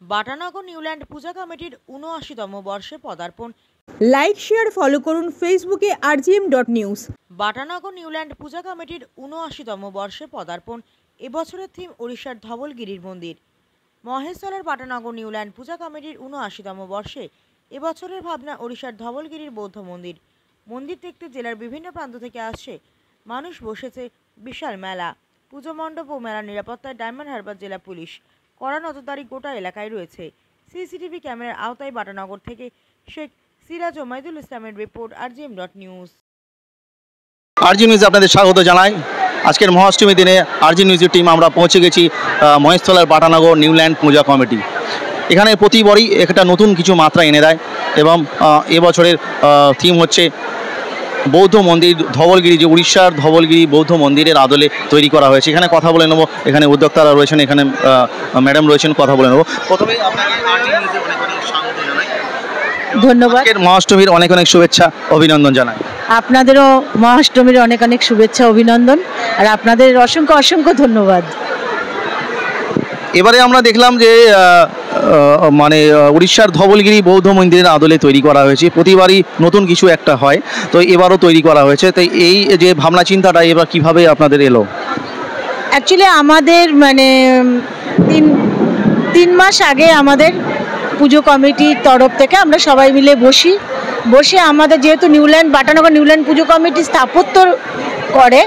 Batanagar Newland পূজা কমিটির ৭৯তম বর্ষে পদার্পণ। লাইক শেয়ার ফলো করুন ফেসবুকে rgm.news। বাটানগর নিউল্যান্ড পূজা কমিটির ৭৯তম বর্ষে পদার্পণ। এবছরের থিম ওড়িশার ধবলগিরির মন্দির। মহেশতলার বাটানগর নিউল্যান্ড পূজা কমিটির ৭৯তম বর্ষে এবছরের ভাবনা ওড়িশার ধবলগিরির বৌদ্ধ মন্দির। মন্দির দেখতে জেলার বিভিন্ন প্রান্ত থেকে আসছে মানুষ। বসেছে বিশাল মেলা। পুজো মণ্ডপ ও মেলার নিরাপত্তায় ডায়মন্ড হারবার জেলা পুলিশ কড়া নজরদারি গোটা এলাকায় রয়েছে। সিসিটিভি ক্যামেরার আওতায় বাটানগর থেকে শেখ সিরাজ ওমাইদুল ইসলামের রিপোর্ট, rgm.news। rgm নিউজে আপনাদের স্বাগত জানাই। আজকের মহাষ্টমী দিনে rgm নিউজের টিম আমরা পৌঁছে গেছি মহেশতলার বাটানগর নিউল্যান্ড পূজা কমিটি। এখানে প্রতিবারই একটা নতুন কিছু মাত্রা এনে দেয় এবং এবছরের থিম হচ্ছে বৌদ্ধ মন্দির ধবলগিরি, যে উড়িষ্যার ধবলগিরি বৌদ্ধ মন্দিরের আদলে তৈরি করা হয়েছে। এখানে কথা বলে নেব, এখানে উদ্যোক্তারা রয়েছেন, এখানে ম্যাডাম রয়েছেন, কথা বলে নেব। প্রথমে ধন্যবাদ। মহাষ্টমীর অনেক অনেক শুভেচ্ছা অভিনন্দন জানাই। আপনাদেরও মহাষ্টমীর অনেক অনেক শুভেচ্ছা অভিনন্দন, আর আপনাদের অসংখ্য অসংখ্য ধন্যবাদ। এবারে আমরা দেখলাম যে মানে উড়িষ্যার ধবলগিরি বৌদ্ধ মন্দিরের আদলে তৈরি করা হয়েছে। প্রতিবারই নতুন কিছু একটা হয়, তো এবারও তৈরি করা হয়েছে। তো এই যে ভাবনা চিন্তাটা এবার কিভাবে আপনাদের এলো? অ্যাকচুয়ালি আমাদের মানে তিন মাস আগে আমাদের পুজো কমিটির তরফ থেকে আমরা সবাই মিলে বসে আমাদের যেহেতু বাটানগর নিউল্যান্ড পুজো কমিটি স্থাপত্য করে,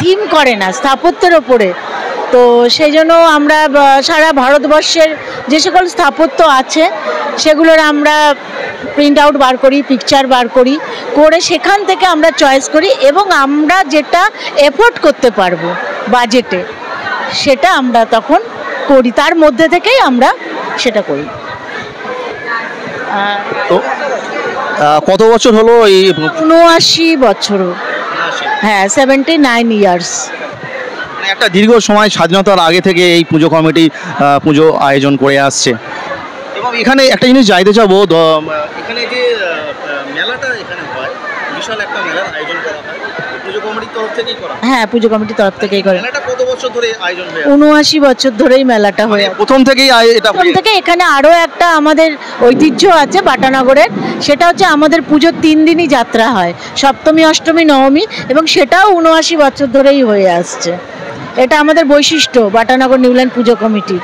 থিম করে না, স্থাপত্যের ওপরে, তো সেই জন্য আমরা সারা ভারতবর্ষের যে সকল স্থাপত্য আছে সেগুলোর আমরা প্রিন্ট আউট বার করি, পিকচার বার করে সেখান থেকে আমরা চয়েস করি এবং আমরা যেটা এফোর্ড করতে পারবো বাজেটে সেটা আমরা তখন করি, তার মধ্যে থেকেই আমরা সেটা করি। তো কত বছর হলো এই? ৭৯ বছর। হ্যাঁ, 79 ইয়ার্স। একটা দীর্ঘ সময় স্বাধীনতার আগে থেকে এই পুজো কমিটি পুজো আয়োজন করে আসছে। এবং এখানে একটা জিনিস জানতে চাবো, এখানে যে মেলাটা এখানে হয়, বিশাল একটা মেলার আয়োজন করা হয় পুজো কমিটির তরফ থেকেই করা হয়। হ্যাঁ, পুজো কমিটির তরফ থেকেই করে। মেলাটা কত বছর ধরে আয়োজন হয়? ৭৯ বছর ধরেই মেলাটা হয়। প্রথম থেকেই প্রথম থেকে এখানে আরও একটা আমাদের ঐতিহ্য আছে বাটানগরের, সেটা হচ্ছে আমাদের পুজোর 3 দিনই যাত্রা হয়, সপ্তমী, অষ্টমী, নবমী, এবং সেটাও ৭৯ বছর ধরেই হয়ে আসছে। এটা আমাদের বৈশিষ্ট্য বাটানগর নিউল্যান্ড পুজো কমিটির।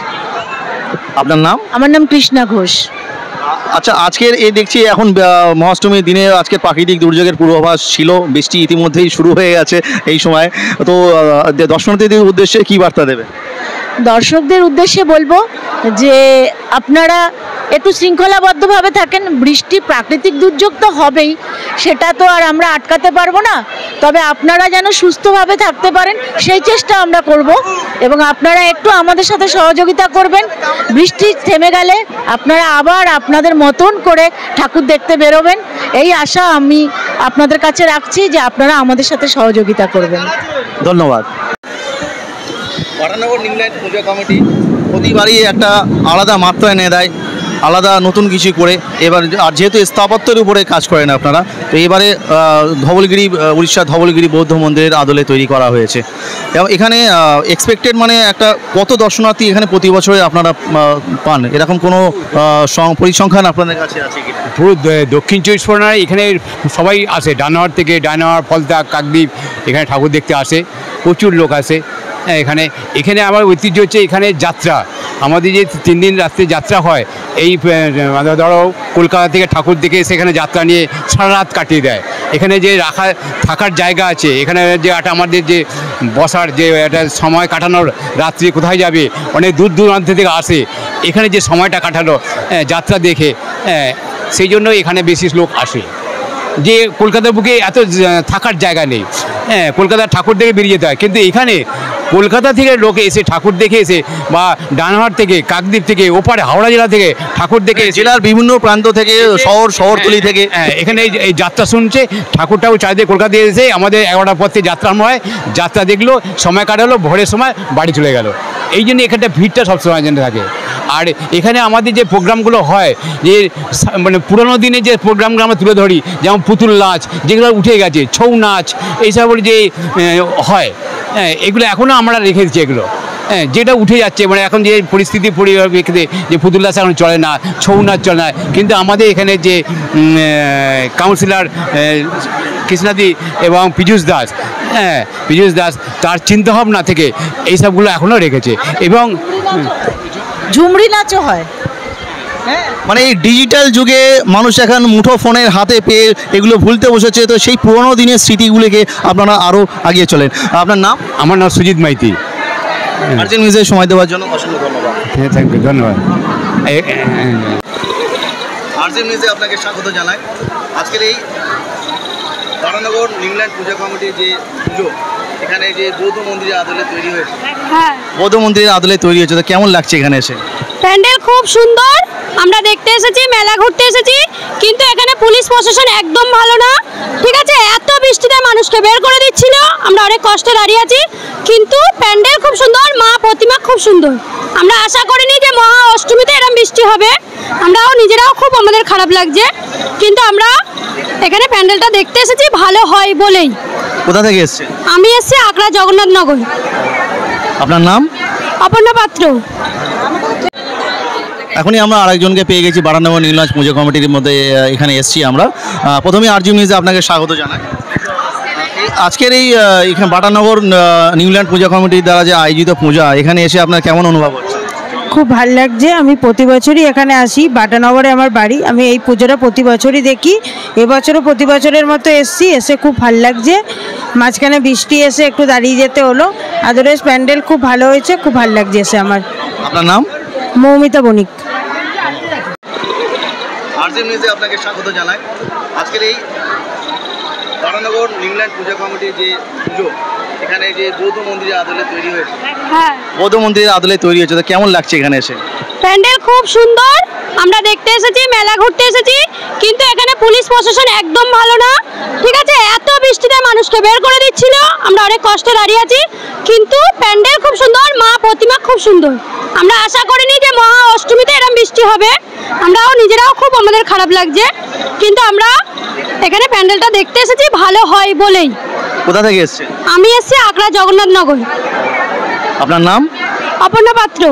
আপনার নাম? আমার নাম কৃষ্ণা ঘোষ। আচ্ছা, আজকের এই দেখছি এখন মহাষ্টমীর দিনে আজকের প্রাকৃতিক দুর্যোগের পূর্বাভাস ছিল, বৃষ্টি ইতিমধ্যেই শুরু হয়ে গেছে এই সময়, তো দর্শনার্থীদের উদ্দেশ্যে কি বার্তা দেবে? দর্শকদের উদ্দেশ্যে বলবো যে আপনারা একটু শৃঙ্খলাবদ্ধভাবে থাকেন। বৃষ্টি প্রাকৃতিক দুর্যোগ তো হবেই, সেটা তো আর আমরা আটকাতে পারবো না, তবে আপনারা যেন সুস্থভাবে থাকতে পারেন সেই চেষ্টা আমরা করব এবং আপনারা একটু আমাদের সাথে সহযোগিতা করবেন। বৃষ্টি থেমে গেলে আপনারা আবার আপনাদের মতন করে ঠাকুর দেখতে বেরোবেন, এই আশা আমি আপনাদের কাছে রাখছি যে আপনারা আমাদের সাথে সহযোগিতা করবেন। ধন্যবাদ। বাটানগর নিউল্যান্ড পূজা কমিটি প্রতিবারই একটা আলাদা মাত্রা এনে দেয়, আলাদা নতুন কিছু করে। এবার আর যেহেতু স্থাপত্যের উপরে কাজ করেন আপনারা, তো এবারে ধবলগিরি, উড়িষ্যার ধবলগিরি বৌদ্ধ মন্দিরের আদলে তৈরি করা হয়েছে। এবং এখানে এক্সপেক্টেড মানে একটা কত দর্শনার্থী এখানে প্রতি বছরে আপনারা পান, এরকম কোনো পরিসংখ্যান আপনাদের কাছে আছে কি? পুরো দক্ষিণ 24 পরগনায় এখানে সবাই আসে, ডানোয়ার থেকে, ডানোয়ার, ফলতা, কাকদ্বীপ, এখানে ঠাকুর দেখতে আসে, প্রচুর লোক আসে এখানে। আমার ঐতিহ্য হচ্ছে এখানে যাত্রা, আমাদের যে 3 দিন রাত্রে যাত্রা হয়, এই ধরো কলকাতা থেকে ঠাকুর দেখে সেখানে যাত্রা নিয়ে সারা রাত কাটিয়ে দেয়। এখানে যে থাকার জায়গা আছে, এখানে যে একটা আমাদের যে বসার যে একটা সময় কাটানোর, রাত্রি কোথায় যাবে, অনেক দূর দূরান্ত থেকে আসে এখানে যে সময়টা কাটানো যাত্রা দেখে, সেই জন্য এখানে বেশি লোক আসে। যে কলকাতার বুকে এত থাকার জায়গা নেই, কলকাতার ঠাকুর দেখে বেরিয়ে যেতে হয়, কিন্তু এখানে কলকাতা থেকে লোকে এসে ঠাকুর দেখে এসে, বা ডানহাট থেকে, কাকদ্বীপ থেকে, ওপারে হাওড়া জেলা থেকে ঠাকুর দেখে, জেলার বিভিন্ন প্রান্ত থেকে, শহরতলি থেকে এখানে এই যাত্রা শুনছে, ঠাকুরটাও চারিদিকে কলকাতা এসে আমাদের 11টার পর থেকে যাত্রা হয়, যাত্রা দেখলো, সময় কাটালো, ভোরের সময় বাড়ি চলে গেল। এই জন্য এখানটা ভিড়টা সবসময় জন্য থাকে। আর এখানে আমাদের যে প্রোগ্রামগুলো হয়, যে মানে পুরোনো দিনে যে প্রোগ্রামগুলো আমরা তুলে ধরি, যেমন পুতুল নাচ যেগুলো উঠে গেছে, ছৌ নাচ, এইসব যে হয়, এগুলো এখনও আমরা রেখে দিচ্ছি এগুলো। হ্যাঁ, যেটা উঠে যাচ্ছে, মানে এখন যে পরিস্থিতি পরিপ্রেক্ষিতে যে পুতুল নাচ এখন চলে না, ছৌ নাচ চলে না, কিন্তু আমাদের এখানে যে কাউন্সিলর কৃষ্ণাদি এবং পীযূষ দাস, হ্যাঁ পীযূষ দাস তার চিন্তাভাবনা থেকে এইসবগুলো এখনও রেখেছে। এবং ঝুমরি নাচও হয়। মানে এই ডিজিটাল যুগে মানুষ এখন মুঠো ফোনের হাতে পেয়ে এগুলো ভুলতে বসেছে, তো সেই পুরোনো দিনের স্মৃতিগুলিকে আপনারা আরও আগিয়ে চলেন। আপনার নাম? আমার নাম সুজিত মাইতি। আরজিএন নিউজে সময় দেওয়ার জন্য অসংখ্য ধন্যবাদ। হ্যাঁ, থ্যাংক ইউ, ধন্যবাদ। আরজিএন নিউজে আপনাকে স্বাগত জানাই। আজকের এই বাটানগর নিউল্যান্ড পূজা কমিটির যে পুজো, এখানে যে বৌদ্ধ মন্দিরের আদলে তৈরি হয়েছে, হ্যাঁ, বৌদ্ধ মন্দিরের আদলে তৈরি হয়েছে, তো কেমন লাগছে এখানে এসে? প্যান্ডেল খুব সুন্দর। আমরা দেখতে এসেছি, মেলা ঘুরতে এসেছি, কিন্তু এখানে পুলিশ প্রশাসন একদম ভালো না। ঠিক আছে, এত বৃষ্টিতে মানুষকে বের করে দিচ্ছিল, আমরা অনেক কষ্টে দাঁড়িয়ে আছি, কিন্তু প্যান্ডেল খুব সুন্দর, মা প্রতিমা খুব সুন্দর। আমরা আশা করিনি যে মহা অষ্টমীতে এরকম বৃষ্টি হবে, আমরাও নিজেরাও খুব আমাদের খারাপ লাগছে, কিন্তু আমরা এখানে প্যান্ডেলটা দেখতে এসেছি ভালো হয় বলেই। কোথা থেকে এসছে? আমি এসেছি আকরা জগন্নাথনগর। আপনার নাম? অপর্ণা পাত্র। এখনই আমরা আরেকজনকে পেয়ে গেছি বাটানগর নিউল্যান্ড পূজা কমিটির মধ্যে, এখানে এসছি আমরা। প্রথমে আরজিএন নিউজে আপনাকে স্বাগত জানাই। আজকের এই এখানে বাটানগর নিউল্যান্ড পূজা কমিটির দ্বারা যে আয়োজিত পূজা, এখানে এসে আপনার কেমন অনুভব হচ্ছে? খুব ভালো লাগছে। আমি প্রতি বছরই এখানে আসি, বাটানগরে আমার বাড়ি। আমি এই পুজোটা প্রতি বছরই দেখি, এবছরও প্রতি বছরের মতো এসছি, এসে খুব ভালো লাগছে। মাঝখানে বৃষ্টি এসে একটু দাঁড়িয়ে যেতে হলো, আদারওয়াইজ প্যান্ডেল খুব ভালো হয়েছে, খুব ভালো লাগছে এসে আমার। আপনার নাম? মৌমিতা বণিক। আরজিএন নিউজে আপনাকে স্বাগত জানাই। আজকের এই বাটানগর নিউল্যান্ড পূজা কমিটির যে পুজো, এখানে যে বৌদ্ধ মন্দিরের আদলে তৈরি হয়েছে, হ্যাঁ, বৌদ্ধ মন্দিরের আদলে তৈরি হয়েছে, তো কেমন লাগছে এখানে এসে? প্যান্ডেল খুব সুন্দর। আমরা দেখতে এসেছি, মেলা ঘুরতে এসেছি, কিন্তু এখানে পুলিশ প্রশাসন একদম ভালো না। ঠিক আছে, এত বৃষ্টিতে মানুষকে বের করে দিচ্ছিল, আমরা অনেক কষ্টে দাঁড়িয়ে আছি, কিন্তু প্যান্ডেল খুব সুন্দর, মা প্রতিমা খুব সুন্দর। আমরা আশা করিনি যে মহা অষ্টমীতে এরকম বৃষ্টি হবে, আমরাও নিজেরাও খুব আমাদের খারাপ লাগছে, কিন্তু আমরা এখানে প্যান্ডেলটা দেখতে এসেছি ভালো হয় বলেই। কোথা থেকে এসছে? আমি এসেছি আকরা জগন্নাথনগর। আপনার নাম? অপর্ণা পাত্র।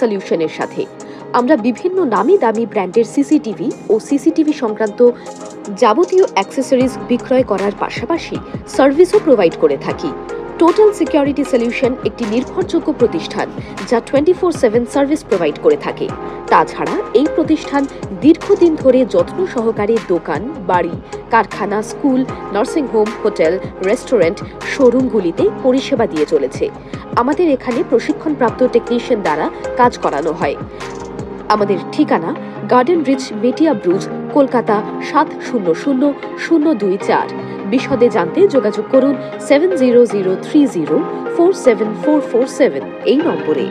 সলিউশনের সাথে আমরা বিভিন্ন নামি দামি ব্র্যান্ডের সিসিটিভি ও সিসিটিভি সংক্রান্ত যাবতীয় অ্যাক্সেসরিজ বিক্রয় করার পাশাপাশি সার্ভিসও প্রোভাইড করে থাকি। টোটাল সিকিউরিটি সলিউশন একটি নির্ভরযোগ্য প্রতিষ্ঠান যা 24/7 সার্ভিস প্রোভাইড করে থাকে। তাছাড়া এই প্রতিষ্ঠান দীর্ঘদিন ধরে যত্ন সহকারে দোকান, বাড়ি, কারখানা, স্কুল, নার্সিংহোম, হোটেল, রেস্টুরেন্ট, শোরুমগুলিতে পরিষেবা দিয়ে চলেছে। আমাদের এখানে প্রশিক্ষণপ্রাপ্ত টেকনিশিয়ান দ্বারা কাজ করানো হয়। আমাদের ঠিকানা গার্ডেন রিচ, মেটিয়া ব্রুজ, কলকাতা 700024। বিশদে জানতে যোগাযোগ করুন 7003047447 এই নম্বরে।